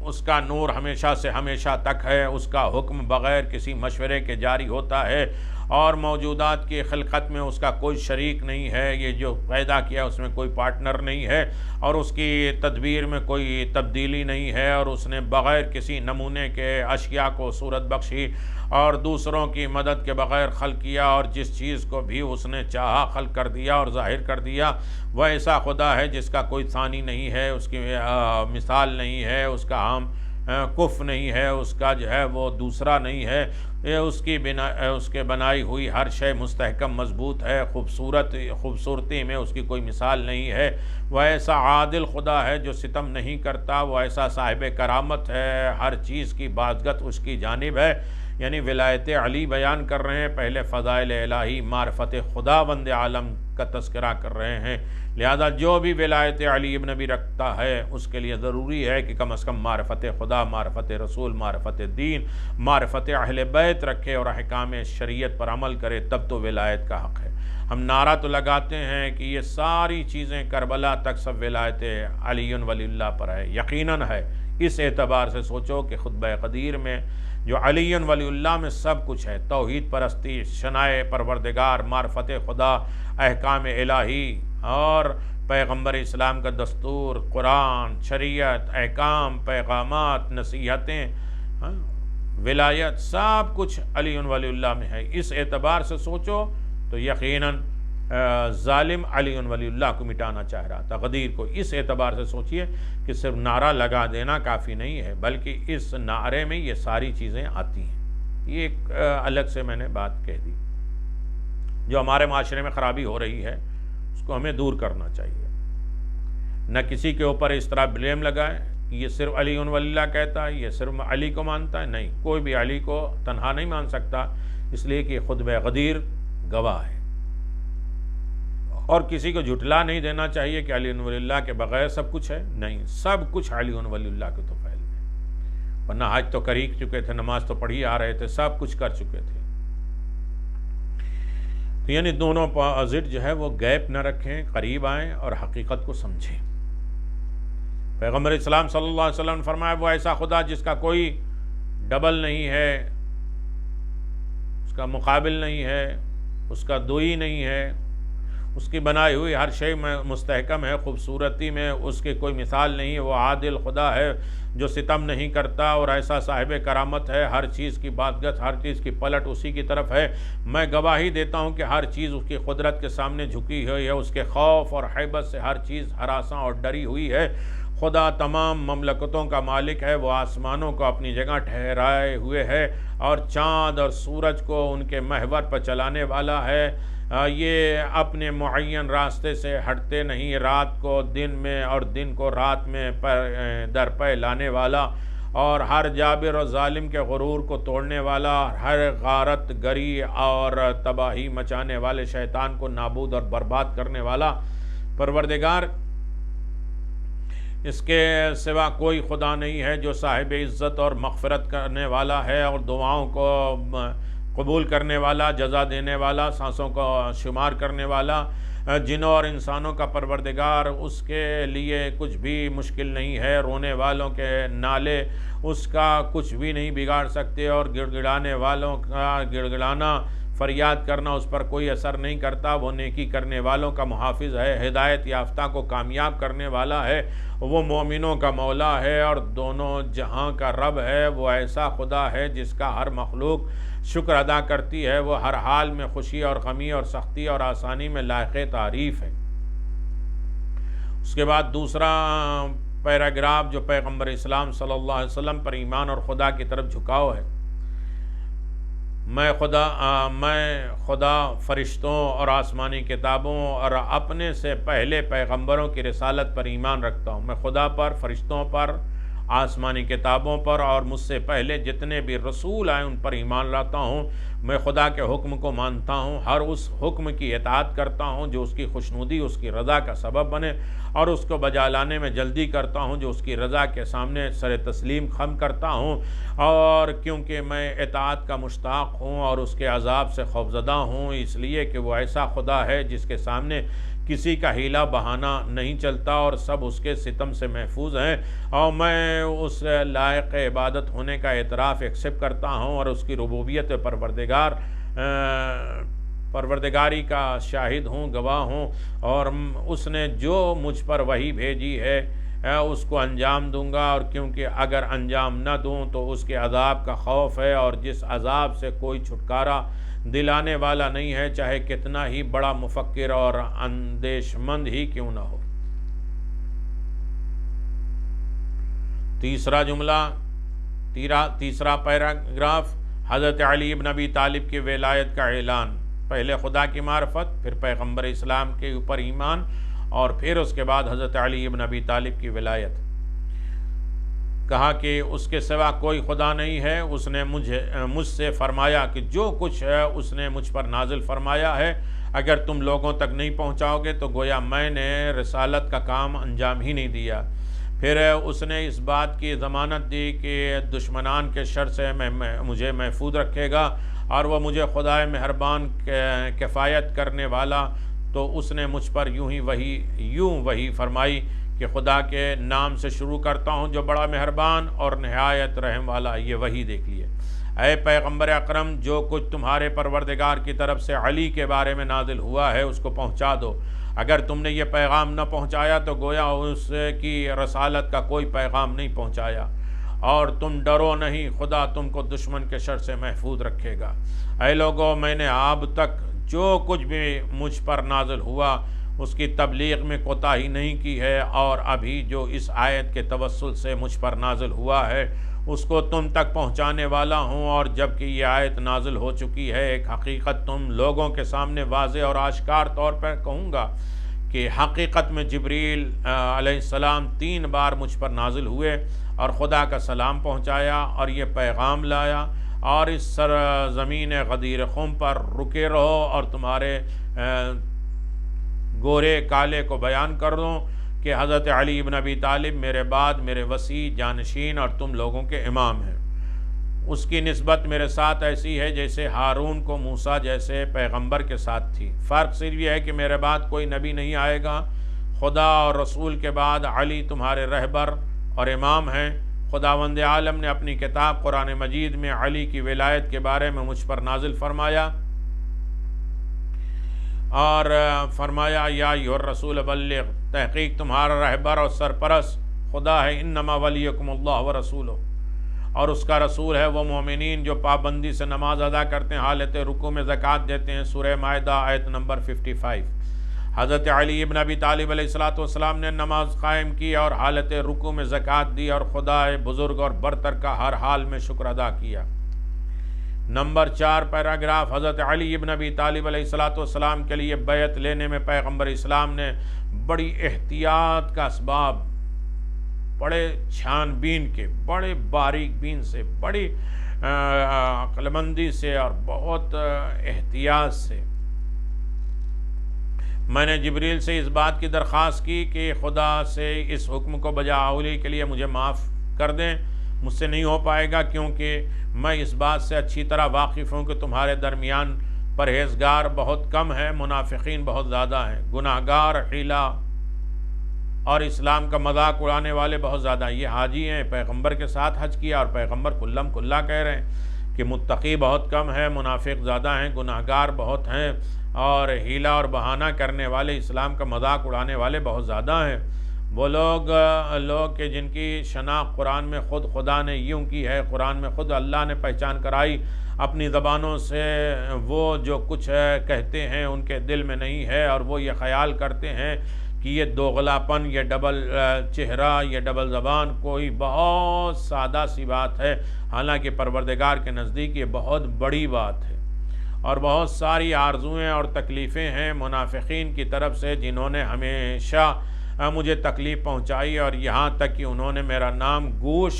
اس کا نور ہمیشہ سے ہمیشہ تک ہے۔ اس کا حکم بغیر کسی مشورے کے جاری ہوتا ہے، اور موجودات کی خلقت میں اس کا کوئی شریک نہیں ہے۔ یہ جو پیدا کیا اس میں کوئی پارٹنر نہیں ہے، اور اس کی تدبیر میں کوئی تبدیلی نہیں ہے، اور اس نے بغیر کسی نمونے کے اشیاء کو صورت بخشی اور دوسروں کی مدد کے بغیر خلق کیا، اور جس چیز کو بھی اس نے چاہا خلق کر دیا اور ظاہر کر دیا۔ وہ ایسا خدا ہے جس کا کوئی ثانی نہیں ہے، اس کی مثال نہیں ہے، اس کا ہم کف نہیں ہے، اس کا جو ہے وہ دوسرا نہیں ہے۔ اس کے بنائی ہوئی ہر شے مستحکم مضبوط ہے، خوبصورتی میں اس کی کوئی مثال نہیں ہے۔ وہ ایسا عادل خدا ہے جو ستم نہیں کرتا، وہ ایسا صاحب کرامت ہے، ہر چیز کی بازگت اس کی جانب ہے۔ یعنی ولایت علی بیان کر رہے ہیں، پہلے فضائل الہی معرفت خدا بند عالم کا تذکرہ کر رہے ہیں۔ لہذا جو بھی ولایت علی ابن نبی رکھتا ہے اس کے لیے ضروری ہے کہ کم از کم معرفت خدا، معرفت رسول، معرفت دین، معرفت اہل بیت رکھے اور احکام شریعت پر عمل کرے، تب تو ولایت کا حق ہے۔ ہم نعرہ تو لگاتے ہیں کہ یہ ساری چیزیں کربلا تک سب ولایت علی ولی اللہ پر ہے، یقیناً ہے۔ اس اعتبار سے سوچو کہ خطبہ قدیر میں جو علی ولی اللہ میں سب کچھ ہے، توحید پرستی، شنائے پروردگار، معرفت خدا، احکام الہی اور پیغمبر اسلام کا دستور، قرآن، شریعت، احکام، پیغامات، نصیحتیں، ولایت، سب کچھ علی ولی اللہ میں ہے۔ اس اعتبار سے سوچو تو یقیناً ظالم علی ولی اللہ کو مٹانا چاہ رہا تھا، غدیر کو۔ اس اعتبار سے سوچئے کہ صرف نعرہ لگا دینا کافی نہیں ہے، بلکہ اس نعرے میں یہ ساری چیزیں آتی ہیں۔ یہ ایک الگ سے میں نے بات کہہ دی۔ جو ہمارے معاشرے میں خرابی ہو رہی ہے اس کو ہمیں دور کرنا چاہیے۔ نہ کسی کے اوپر اس طرح بلیم لگائیں یہ صرف علی ولی اللہ کہتا ہے، یہ صرف علی کو مانتا ہے. نہیں، کوئی بھی علی کو تنہا نہیں مان سکتا، اس لیے کہ خطبہ غدیر گواہ ہے. اور کسی کو جھٹلا نہیں دینا چاہیے کہ علی ولی اللہ کے بغیر سب کچھ ہے. نہیں، سب کچھ علی ولی اللہ کے تو فعل ہے، ورنہ حج تو کر ہی چکے تھے، نماز تو پڑھی آ رہے تھے، سب کچھ کر چکے تھے. تو یعنی دونوں اپوزٹ جو ہے وہ گیپ نہ رکھیں، قریب آئیں اور حقیقت کو سمجھیں. پیغمبر اسلام صلی اللہ علیہ وسلم نے فرمایا وہ ایسا خدا جس کا کوئی ڈبل نہیں ہے، اس کا مقابل نہیں ہے، اس کا دوئی نہیں ہے، اس کی بنائی ہوئی ہر شے میں مستحکم ہے، خوبصورتی میں اس کی کوئی مثال نہیں ہے. وہ عادل خدا ہے جو ستم نہیں کرتا اور ایسا صاحب کرامت ہے، ہر چیز کی بادگت، ہر چیز کی پلٹ اسی کی طرف ہے. میں گواہی دیتا ہوں کہ ہر چیز اس کی قدرت کے سامنے جھکی ہوئی ہے، اس کے خوف اور ہیبت سے ہر چیز ہراساں اور ڈری ہوئی ہے. خدا تمام مملکتوں کا مالک ہے، وہ آسمانوں کو اپنی جگہ ٹھہرائے ہوئے ہے اور چاند اور سورج کو ان کے محور پر چلانے والا ہے. یہ اپنے معین راستے سے ہٹتے نہیں، رات کو دن میں اور دن کو رات میں در پہ لانے والا، اور ہر جابر اور ظالم کے غرور کو توڑنے والا، ہر غارت گری اور تباہی مچانے والے شیطان کو نابود اور برباد کرنے والا پروردگار. اس کے سوا کوئی خدا نہیں ہے جو صاحب عزت اور مغفرت کرنے والا ہے اور دعاؤں کو قبول کرنے والا، جزا دینے والا، سانسوں کو شمار کرنے والا. جنوں اور انسانوں کا پروردگار، اس کے لیے کچھ بھی مشکل نہیں ہے. رونے والوں کے نالے اس کا کچھ بھی نہیں بگاڑ سکتے اور گڑ گڑانے والوں کا گڑگڑانا، فریاد کرنا اس پر کوئی اثر نہیں کرتا. وہ نیکی کرنے والوں کا محافظ ہے، ہدایت یافتہ کو کامیاب کرنے والا ہے. وہ مومنوں کا مولا ہے اور دونوں جہاں کا رب ہے. وہ ایسا خدا ہے جس کا ہر مخلوق شکر ادا کرتی ہے. وہ ہر حال میں خوشی اور غمی اور سختی اور آسانی میں لائق تعریف ہے. اس کے بعد دوسرا پیراگراف جو پیغمبر اسلام صلی اللہ علیہ وسلم پر ایمان اور خدا کی طرف جھکاؤ ہے. میں خدا، فرشتوں اور آسمانی کتابوں اور اپنے سے پہلے پیغمبروں کی رسالت پر ایمان رکھتا ہوں. میں خدا پر، فرشتوں پر، آسمانی کتابوں پر اور مجھ سے پہلے جتنے بھی رسول آئے ان پر ایمان لاتا ہوں. میں خدا کے حکم کو مانتا ہوں، ہر اس حکم کی اطاعت کرتا ہوں جو اس کی خوشنودی، اس کی رضا کا سبب بنے، اور اس کو بجا لانے میں جلدی کرتا ہوں جو اس کی رضا کے سامنے سر تسلیم خم کرتا ہوں. اور کیونکہ میں اطاعت کا مشتاق ہوں اور اس کے عذاب سے خوفزدہ ہوں، اس لیے کہ وہ ایسا خدا ہے جس کے سامنے کسی کا حیلہ بہانہ نہیں چلتا اور سب اس کے ستم سے محفوظ ہیں. اور میں اس لائق عبادت ہونے کا اعتراف ایکسپٹ کرتا ہوں اور اس کی ربوبیت پروردگاری کا شاہد ہوں، گواہ ہوں. اور اس نے جو مجھ پر وحی بھیجی ہے اس کو انجام دوں گا، اور کیونکہ اگر انجام نہ دوں تو اس کے عذاب کا خوف ہے، اور جس عذاب سے کوئی چھٹکارا دلانے والا نہیں ہے، چاہے کتنا ہی بڑا مفکر اور اندیش مند ہی کیوں نہ ہو. تیسرا جملہ، تیسرا پیراگراف، حضرت علی بن ابی طالب کی ولایت کا اعلان. پہلے خدا کی معرفت، پھر پیغمبر اسلام کے اوپر ایمان، اور پھر اس کے بعد حضرت علی بن ابی طالب کی ولایت. کہا کہ اس کے سوا کوئی خدا نہیں ہے. اس نے مجھ سے فرمایا کہ جو کچھ ہے اس نے مجھ پر نازل فرمایا ہے، اگر تم لوگوں تک نہیں پہنچاؤ گے تو گویا میں نے رسالت کا کام انجام ہی نہیں دیا. پھر اس نے اس بات کی ضمانت دی کہ دشمنان کے شر سے مجھے محفوظ رکھے گا، اور وہ مجھے خدائے مہربان کفایت کرنے والا. تو اس نے مجھ پر یوں وحی فرمائی کہ خدا کے نام سے شروع کرتا ہوں جو بڑا مہربان اور نہایت رحم والا. یہ وحی دیکھ لیے. اے پیغمبر اکرم، جو کچھ تمہارے پروردگار کی طرف سے علی کے بارے میں نازل ہوا ہے اس کو پہنچا دو. اگر تم نے یہ پیغام نہ پہنچایا تو گویا اس کی رسالت کا کوئی پیغام نہیں پہنچایا. اور تم ڈرو نہیں، خدا تم کو دشمن کے شر سے محفوظ رکھے گا. اے لوگو، میں نے اب تک جو کچھ بھی مجھ پر نازل ہوا اس کی تبلیغ میں کوتاہی نہیں کی ہے، اور ابھی جو اس آیت کے توسل سے مجھ پر نازل ہوا ہے اس کو تم تک پہنچانے والا ہوں. اور جب کہ یہ آیت نازل ہو چکی ہے، ایک حقیقت تم لوگوں کے سامنے واضح اور آشکار طور پر کہوں گا کہ حقیقت میں جبریل علیہ السلام 3 بار مجھ پر نازل ہوئے اور خدا کا سلام پہنچایا اور یہ پیغام لایا، اور اس سرزمین غدیر خم پر رکے رہو اور تمہارے گورے کالے کو بیان کر دو کہ حضرت علی ابن ابی طالب میرے بعد میرے وسیع جانشین اور تم لوگوں کے امام ہیں۔ اس کی نسبت میرے ساتھ ایسی ہے جیسے ہارون کو موسیٰ جیسے پیغمبر کے ساتھ تھی۔ فرق صرف یہ ہے کہ میرے بعد کوئی نبی نہیں آئے گا، خدا اور رسول کے بعد علی تمہارے رہبر اور امام ہیں۔ خداوند عالم نے اپنی کتاب قرآن مجید میں علی کی ولایت کے بارے میں مجھ پر نازل فرمایا اور فرمایا یا ایھا الرسول بلغ، تحقیق تمہارا رہبر اور سرپرست خدا ہے، انما ولیکم اللہ ورسولہ، اور اس کا رسول ہے وہ مومنین جو پابندی سے نماز ادا کرتے ہیں، حالت رکوع میں زکوٰۃ دیتے ہیں۔ سورہ مائدہ آیت نمبر 55۔ حضرت علی ابن ابی طالب علیہ السلام نے نماز قائم کی اور حالت رکوع میں زکوٰۃ دی اور خدا بزرگ اور برتر کا ہر حال میں شکر ادا کیا۔ نمبر 4 پیراگراف، حضرت علی ابن ابی طالب علیہ السلام کے لیے بیعت لینے میں پیغمبر اسلام نے بڑی احتیاط کا اسباب، بڑے چھان بین کے، بڑے باریک بین سے، بڑی عقل مندی سے اور بہت احتیاط سے میں نے جبریل سے اس بات کی درخواست کی کہ خدا سے اس حکم کو بجاولی کے لیے مجھے معاف کر دیں۔ مجھ سے نہیں ہو پائے گا کیونکہ میں اس بات سے اچھی طرح واقف ہوں کہ تمہارے درمیان پرہیزگار بہت کم ہیں، منافقین بہت زیادہ ہیں، گناہ گار، حیلہ اور اسلام کا مذاق اڑانے والے بہت زیادہ ہیں۔ یہ حاجی ہیں، پیغمبر کے ساتھ حج کیا اور پیغمبر کلم کلا کہہ رہے ہیں کہ متقی بہت کم ہیں، منافق زیادہ ہیں، گناہ گار بہت ہیں اور حیلہ اور بہانہ کرنے والے، اسلام کا مذاق اڑانے والے بہت زیادہ ہیں۔ وہ لوگ کہ جن کی شناخت قرآن میں خود خدا نے یوں کی ہے، قرآن میں خود اللہ نے پہچان کرائی اپنی زبانوں سے، وہ جو کچھ کہتے ہیں ان کے دل میں نہیں ہے اور وہ یہ خیال کرتے ہیں کہ یہ دوغلاپن، یہ ڈبل چہرہ، یہ ڈبل زبان کوئی بہت سادہ سی بات ہے، حالانکہ پروردگار کے نزدیک یہ بہت بڑی بات ہے اور بہت ساری آرزوئیں اور تکلیفیں ہیں منافقین کی طرف سے، جنہوں نے ہمیشہ مجھے تکلیف پہنچائی اور یہاں تک کہ انہوں نے میرا نام گوش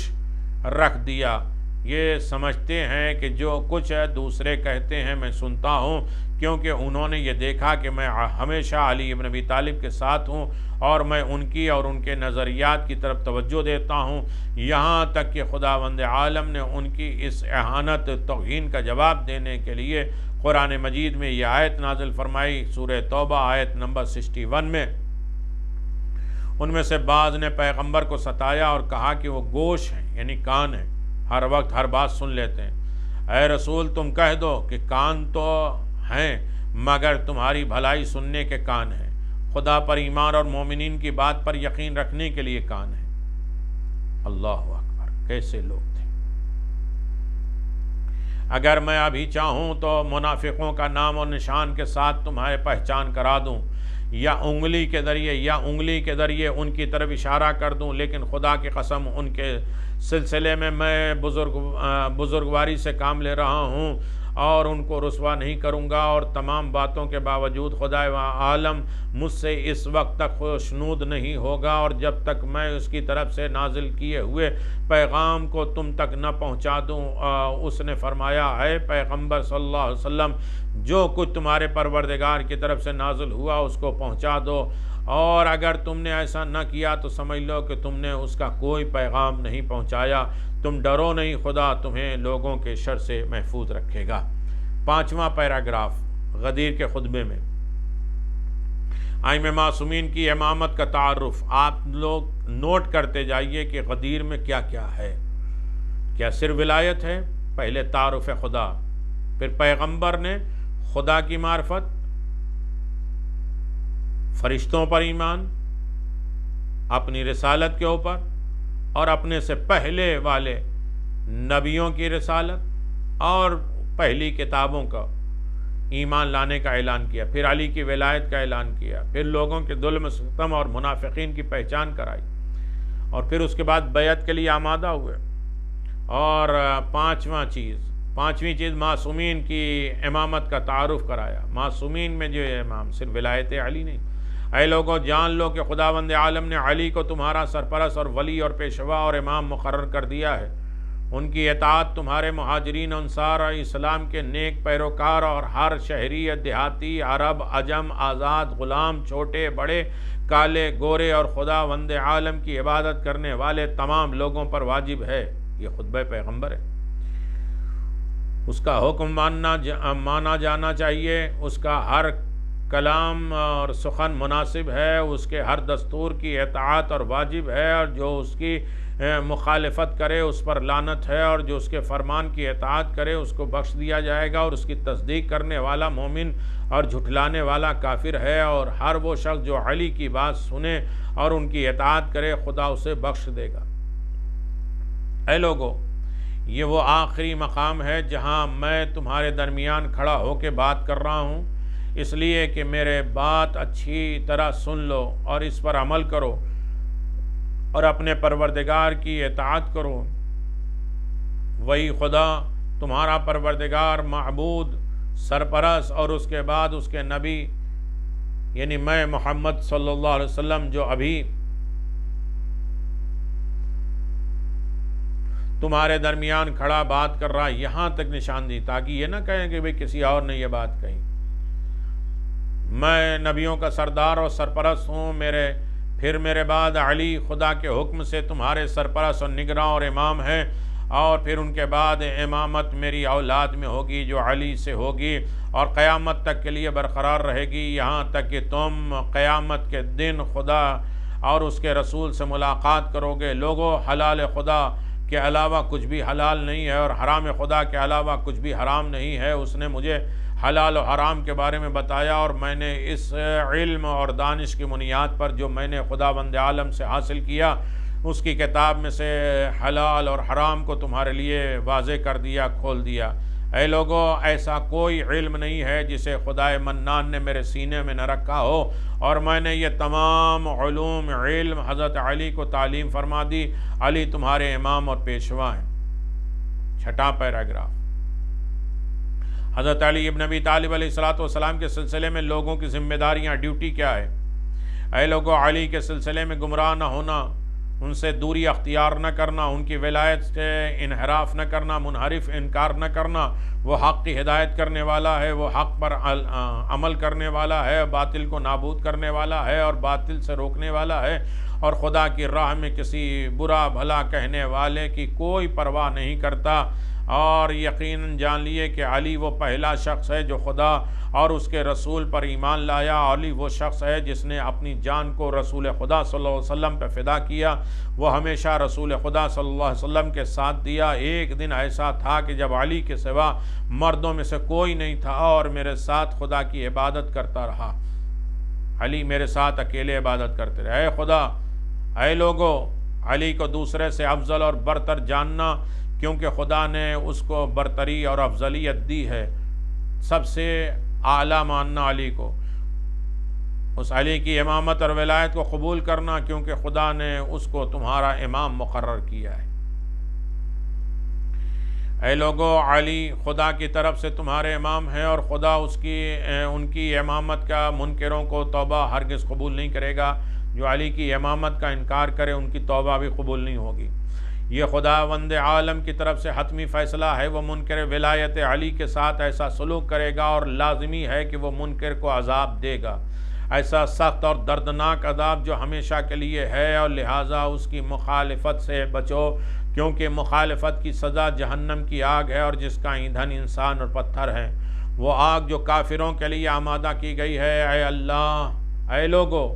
رکھ دیا۔ یہ سمجھتے ہیں کہ جو کچھ دوسرے کہتے ہیں میں سنتا ہوں، کیونکہ انہوں نے یہ دیکھا کہ میں ہمیشہ علی ابن ابی طالب کے ساتھ ہوں اور میں ان کی اور ان کے نظریات کی طرف توجہ دیتا ہوں، یہاں تک کہ خداوند عالم نے ان کی اس اہانت توہین کا جواب دینے کے لیے قرآن مجید میں یہ آیت نازل فرمائی، سورہ توبہ آیت نمبر 61 میں۔ ان میں سے بعض نے پیغمبر کو ستایا اور کہا کہ وہ گوش ہیں، یعنی کان ہیں، ہر وقت ہر بات سن لیتے ہیں۔ اے رسول تم کہہ دو کہ کان تو ہیں مگر تمہاری بھلائی سننے کے کان ہیں، خدا پر ایمان اور مومنین کی بات پر یقین رکھنے کے لیے کان ہیں۔ اللہ اکبر، کیسے لوگ تھے! اگر میں ابھی چاہوں تو منافقوں کا نام و نشان کے ساتھ تمہیں پہچان کرا دوں، یا انگلی کے ذریعے ان کی طرف اشارہ کر دوں، لیکن خدا کی قسم ان کے سلسلے میں بزرگواری سے کام لے رہا ہوں اور ان کو رسوا نہیں کروں گا، اور تمام باتوں کے باوجود خدا عالم مجھ سے اس وقت تک خوشنود نہیں ہوگا، اور جب تک میں اس کی طرف سے نازل کیے ہوئے پیغام کو تم تک نہ پہنچا دوں۔ اس نے فرمایا، اے پیغمبر صلی اللہ علیہ وسلم، جو کچھ تمہارے پروردگار کی طرف سے نازل ہوا اس کو پہنچا دو، اور اگر تم نے ایسا نہ کیا تو سمجھ لو کہ تم نے اس کا کوئی پیغام نہیں پہنچایا۔ تم ڈرو نہیں، خدا تمہیں لوگوں کے شر سے محفوظ رکھے گا۔ 5واں پیراگراف غدیر کے خطبے میں ائمہ معصومین کی امامت کا تعارف۔ آپ لوگ نوٹ کرتے جائیے کہ غدیر میں کیا کیا ہے۔ کیا صرف ولایت ہے؟ پہلے تعارف خدا، پھر پیغمبر نے خدا کی معرفت، فرشتوں پر ایمان، اپنی رسالت کے اوپر اور اپنے سے پہلے والے نبیوں کی رسالت اور پہلی کتابوں کا ایمان لانے کا اعلان کیا، پھر علی کی ولایت کا اعلان کیا، پھر لوگوں کے ظلم ستم اور منافقین کی پہچان کرائی، اور پھر اس کے بعد بیعت کے لیے آمادہ ہوئے۔ اور پانچویں چیز معصومین کی امامت کا تعارف کرایا۔ معصومین میں جو امام صرف ولایت علی نہیں، اے لوگوں جان لو کہ خداوند عالم نے علی کو تمہارا سرپرست اور ولی اور پیشوا اور امام مقرر کر دیا ہے۔ ان کی اطاعت تمہارے مہاجرین انصار اور اسلام کے نیک پیروکار اور ہر شہری دیہاتی عرب عجم آزاد غلام چھوٹے بڑے کالے گورے اور خداوند عالم کی عبادت کرنے والے تمام لوگوں پر واجب ہے۔ یہ خطبہ پیغمبر ہے۔ اس کا حکم مانا جانا چاہیے، اس کا ہر کلام اور سخن مناسب ہے، اس کے ہر دستور کی اطاعت اور واجب ہے، اور جو اس کی مخالفت کرے اس پر لعنت ہے، اور جو اس کے فرمان کی اطاعت کرے اس کو بخش دیا جائے گا، اور اس کی تصدیق کرنے والا مومن اور جھٹلانے والا کافر ہے، اور ہر وہ شخص جو علی کی بات سنے اور ان کی اطاعت کرے خدا اسے بخش دے گا۔ اے لوگو، یہ وہ آخری مقام ہے جہاں میں تمہارے درمیان کھڑا ہو کے بات کر رہا ہوں، اس لیے کہ میرے بات اچھی طرح سن لو اور اس پر عمل کرو اور اپنے پروردگار کی اطاعت کرو۔ وہی خدا تمہارا پروردگار، معبود، سرپرست اور اس کے بعد اس کے نبی یعنی میں محمد صلی اللہ علیہ وسلم جو ابھی تمہارے درمیان کھڑا بات کر رہا، یہاں تک نشاندہی، تاکہ یہ نہ کہیں کہ کسی اور نے یہ بات کہی۔ میں نبیوں کا سردار اور سرپرست ہوں، پھر میرے بعد علی خدا کے حکم سے تمہارے سرپرست اور نگراں اور امام ہیں، اور پھر ان کے بعد امامت میری اولاد میں ہوگی جو علی سے ہوگی اور قیامت تک کے لیے برقرار رہے گی، یہاں تک کہ تم قیامت کے دن خدا اور اس کے رسول سے ملاقات کرو گے۔ لوگوں، حلال خدا کے علاوہ کچھ بھی حلال نہیں ہے اور حرام خدا کے علاوہ کچھ بھی حرام نہیں ہے۔ اس نے مجھے حلال و حرام کے بارے میں بتایا، اور میں نے اس علم اور دانش کی بنیاد پر جو میں نے خداوند عالم سے حاصل کیا اس کی کتاب میں سے حلال اور حرام کو تمہارے لیے واضح کر دیا، کھول دیا۔ اے لوگو، ایسا کوئی علم نہیں ہے جسے خدائے منان نے میرے سینے میں نہ رکھا ہو، اور میں نے یہ تمام علوم علم حضرت علی کو تعلیم فرما دی۔ علی تمہارے امام اور پیشوا ہیں۔ چھٹا پیراگراف، حضرت علی ابن ابی طالب علیہ السلام کے سلسلے میں لوگوں کی ذمہ داریاں، ڈیوٹی کیا ہے؟ اے لوگو، علی کے سلسلے میں گمراہ نہ ہونا، ان سے دوری اختیار نہ کرنا، ان کی ولایت سے انحراف نہ کرنا، منحرف انکار نہ کرنا۔ وہ حق کی ہدایت کرنے والا ہے، وہ حق پر عمل کرنے والا ہے، باطل کو نابود کرنے والا ہے اور باطل سے روکنے والا ہے، اور خدا کی راہ میں کسی برا بھلا کہنے والے کی کوئی پرواہ نہیں کرتا۔ اور یقیناً جان لیے کہ علی وہ پہلا شخص ہے جو خدا اور اس کے رسول پر ایمان لایا۔ علی وہ شخص ہے جس نے اپنی جان کو رسول خدا صلی اللہ علیہ وسلم پہ فدا کیا۔ وہ ہمیشہ رسول خدا صلی اللہ علیہ وسلم کے ساتھ دیا۔ ایک دن ایسا تھا کہ جب علی کے سوا مردوں میں سے کوئی نہیں تھا اور میرے ساتھ خدا کی عبادت کرتا رہا۔ علی میرے ساتھ اکیلے عبادت کرتے رہے۔ اے خدا، اے لوگو، علی کو دوسرے سے افضل اور برتر جاننا، کیونکہ خدا نے اس کو برتری اور افضلیت دی ہے۔ سب سے اعلیٰ ماننا علی کو، اس علی کی امامت اور ولایت کو قبول کرنا، کیونکہ خدا نے اس کو تمہارا امام مقرر کیا ہے۔ اے لوگو، علی خدا کی طرف سے تمہارے امام ہیں، اور خدا ان کی امامت کا منکروں کو توبہ ہرگز قبول نہیں کرے گا۔ جو علی کی امامت کا انکار کرے ان کی توبہ بھی قبول نہیں ہوگی۔ یہ خداوند عالم کی طرف سے حتمی فیصلہ ہے۔ وہ منکر ولایت علی کے ساتھ ایسا سلوک کرے گا، اور لازمی ہے کہ وہ منکر کو عذاب دے گا، ایسا سخت اور دردناک عذاب جو ہمیشہ کے لیے ہے، اور لہٰذا اس کی مخالفت سے بچو، کیونکہ مخالفت کی سزا جہنم کی آگ ہے، اور جس کا ایندھن انسان اور پتھر ہے۔ وہ آگ جو کافروں کے لیے آمادہ کی گئی ہے۔ اے اللہ، اے لوگو،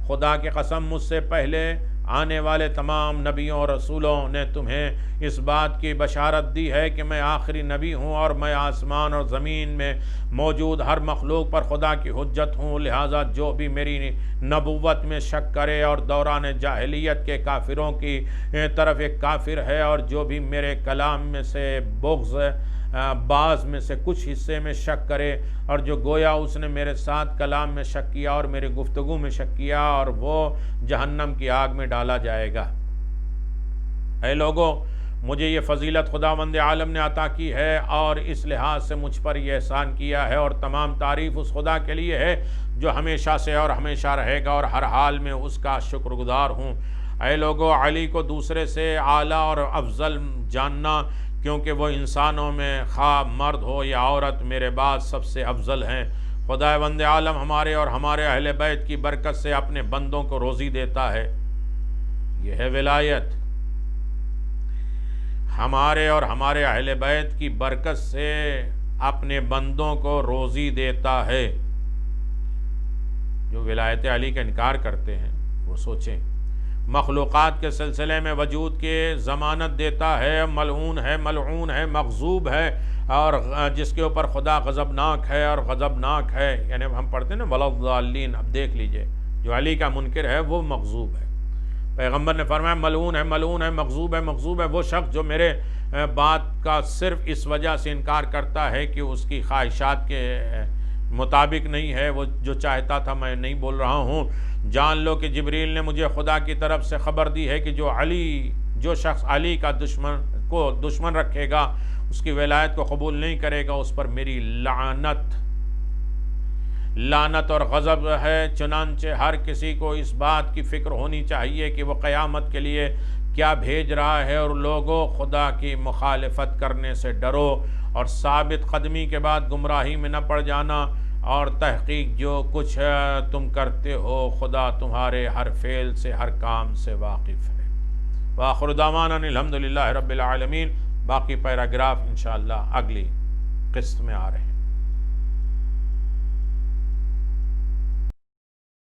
خدا کی قسم، مجھ سے پہلے آنے والے تمام نبیوں اور رسولوں نے تمہیں اس بات کی بشارت دی ہے کہ میں آخری نبی ہوں، اور میں آسمان اور زمین میں موجود ہر مخلوق پر خدا کی حجت ہوں۔ لہٰذا جو بھی میری نبوت میں شک کرے اور دوران جاہلیت کے کافروں کی طرف ایک کافر ہے، اور جو بھی میرے کلام میں سے بغض بعض میں سے کچھ حصے میں شک کرے، اور جو گویا اس نے میرے ساتھ کلام میں شک کیا اور میری گفتگو میں شک کیا، اور وہ جہنم کی آگ میں ڈالا جائے گا۔ اے لوگو، مجھے یہ فضیلت خداوند عالم نے عطا کی ہے اور اس لحاظ سے مجھ پر یہ احسان کیا ہے، اور تمام تعریف اس خدا کے لیے ہے جو ہمیشہ سے اور ہمیشہ رہے گا، اور ہر حال میں اس کا شکر گزار ہوں۔ اے لوگو، علی کو دوسرے سے اعلیٰ اور افضل جاننا، کیونکہ وہ انسانوں میں خواہ مرد ہو یا عورت میرے بعد سب سے افضل ہیں۔ خداوند عالم ہمارے اور ہمارے اہل بیت کی برکت سے اپنے بندوں کو روزی دیتا ہے۔ یہ ہے ولایت، ہمارے اور ہمارے اہل بیت کی برکت سے اپنے بندوں کو روزی دیتا ہے۔ جو ولایت علی کا انکار کرتے ہیں وہ سوچیں، مخلوقات کے سلسلے میں وجود کے ضمانت دیتا ہے، ملعون ہے، ملعون ہے، مغضوب ہے، اور جس کے اوپر خدا غضبناک ہے اور غضبناک ہے، یعنی ہم پڑھتے ہیں نا وَلَضَّالِّينَ، اب دیکھ لیجئے جو علی کا منکر ہے وہ مغضوب ہے۔ پیغمبر نے فرمایا ملعون ہے، ملعون ہے، مغضوب ہے، مغضوب ہے وہ شخص جو میرے بات کا صرف اس وجہ سے انکار کرتا ہے کہ اس کی خواہشات کے مطابق نہیں ہے، وہ جو چاہتا تھا میں نہیں بول رہا ہوں۔ جان لو کہ جبریل نے مجھے خدا کی طرف سے خبر دی ہے کہ جو شخص علی کا دشمن رکھے گا، اس کی ولایت کو قبول نہیں کرے گا، اس پر میری لعنت اور غضب ہے۔ چنانچہ ہر کسی کو اس بات کی فکر ہونی چاہیے کہ وہ قیامت کے لیے کیا بھیج رہا ہے، اور لوگوں خدا کی مخالفت کرنے سے ڈرو اور ثابت قدمی کے بعد گمراہی میں نہ پڑ جانا، اور تحقیق جو کچھ تم کرتے ہو خدا تمہارے ہر فعل سے، ہر کام سے واقف ہے۔ وآخر دعوانا الحمدللہ رب العالمین۔ باقی پیراگراف انشاءاللہ اگلی قسط میں آ رہے ہیں۔